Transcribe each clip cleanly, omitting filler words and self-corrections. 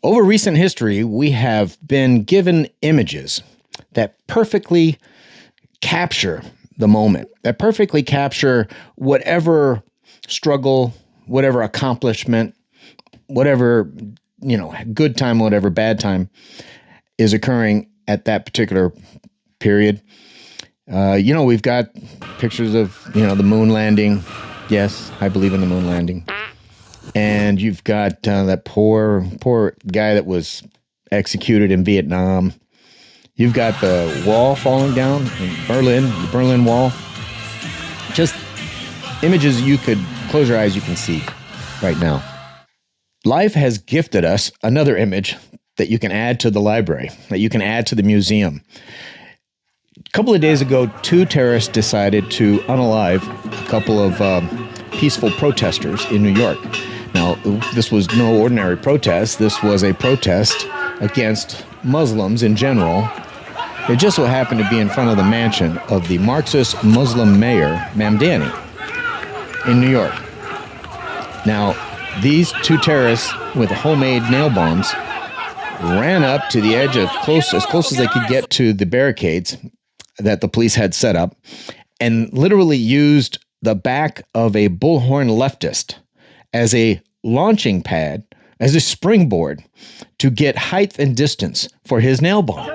Over recent history, we have been given images that perfectly capture the moment, that perfectly capture whatever struggle, whatever accomplishment, whatever, good time, whatever bad time is occurring at that particular period. We've got pictures of, the moon landing. Yes, I believe in the moon landing. And you've got that poor guy that was executed in Vietnam. You've got the wall falling down in Berlin, the Berlin Wall. Just images you could close your eyes, you can see right now. Life has gifted us another image that you can add to the library, that you can add to the museum. A couple of days ago, 2 terrorists decided to unalive a couple of peaceful protesters in New York. Now, this was no ordinary protest. This was a protest against Muslims in general. It just so happened to be in front of the mansion of the Marxist Muslim mayor, Mamdani, in New York. Now, these 2 terrorists with homemade nail bombs ran up to the edge of as close as they could get to the barricades that the police had set up, and literally used the back of a bullhorn leftist as a launching pad, as a springboard to get height and distance for his nail bomb.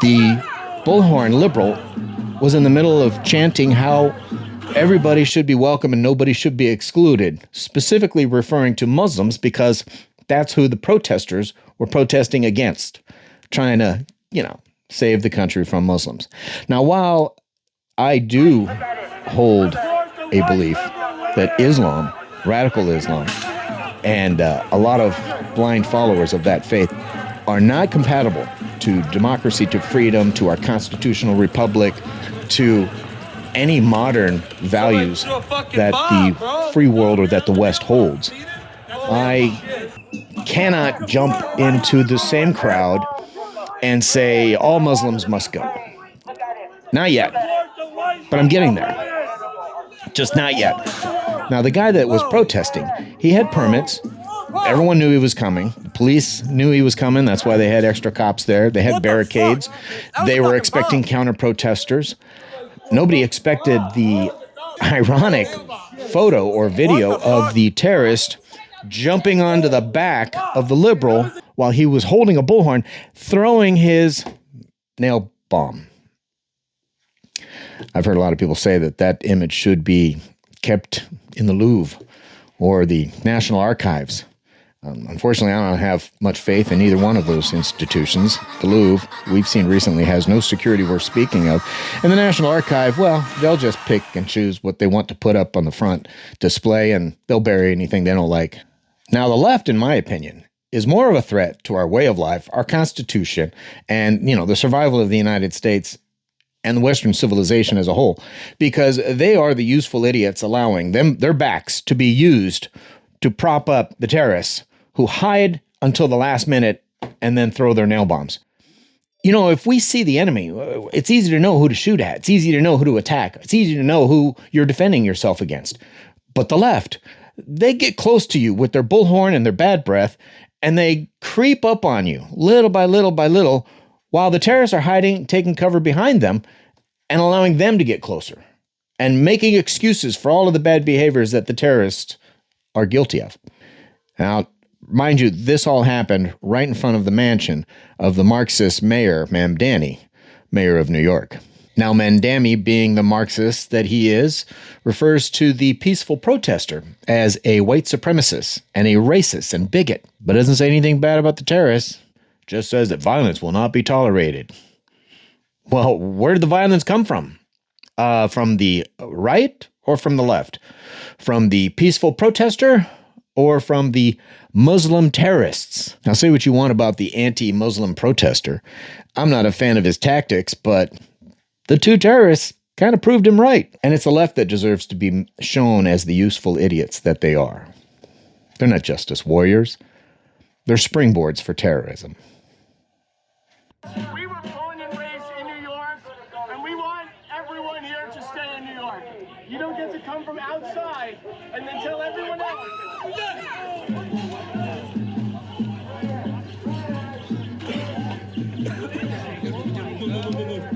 The bullhorn liberal was in the middle of chanting how everybody should be welcome and nobody should be excluded, specifically referring to Muslims because that's who the protesters were protesting against, trying to, save the country from Muslims. Now, while I do hold a belief that Islam, radical Islam, and a lot of blind followers of that faith are not compatible to democracy, to freedom, to our constitutional republic, to any modern values that the free world or that the West holds, I cannot jump into the same crowd and say all Muslims must go. Not yet. But I'm getting there. Just not yet. Now, the guy that was protesting, he had permits. Everyone knew he was coming. The police knew he was coming. That's why they had extra cops there. They had barricades. They were expecting counter-protesters. Nobody expected the ironic photo or video of the terrorist jumping onto the back of the liberal while he was holding a bullhorn, throwing his nail bomb. I've heard a lot of people say that image should be kept in the Louvre or the National Archives. Unfortunately, I don't have much faith in either one of those institutions. The Louvre, we've seen recently, has no security worth speaking of. And the National Archive, well, they'll just pick and choose what they want to put up on the front display, and they'll bury anything they don't like. Now, the left, in my opinion, is more of a threat to our way of life, our Constitution, and, the survival of the United States and the Western civilization as a whole, because they are the useful idiots allowing their backs to be used to prop up the terrorists who hide until the last minute and then throw their nail bombs. If we see the enemy, it's easy to know who to shoot at. It's easy to know who to attack. It's easy to know who you're defending yourself against. But the left, they get close to you with their bullhorn and their bad breath, and they creep up on you little by little by little, while the terrorists are hiding, taking cover behind them, and allowing them to get closer, and making excuses for all of the bad behaviors that the terrorists are guilty of. Now, mind you, this all happened right in front of the mansion of the Marxist mayor, Mamdani, mayor of New York. Now, Mamdani, being the Marxist that he is, refers to the peaceful protester as a white supremacist and a racist and bigot, but doesn't say anything bad about the terrorists, just says that violence will not be tolerated. Well, where did the violence come from? From the right or from the left? From the peaceful protester or from the Muslim terrorists? Now, say what you want about the anti-Muslim protester. I'm not a fan of his tactics, but the 2 terrorists kind of proved him right. And it's the left that deserves to be shown as the useful idiots that they are. They're not justice warriors. They're springboards for terrorism. We were born and raised in New York, and we want everyone here to stay in New York. You don't get to come from outside and then tell everyone else. underneath.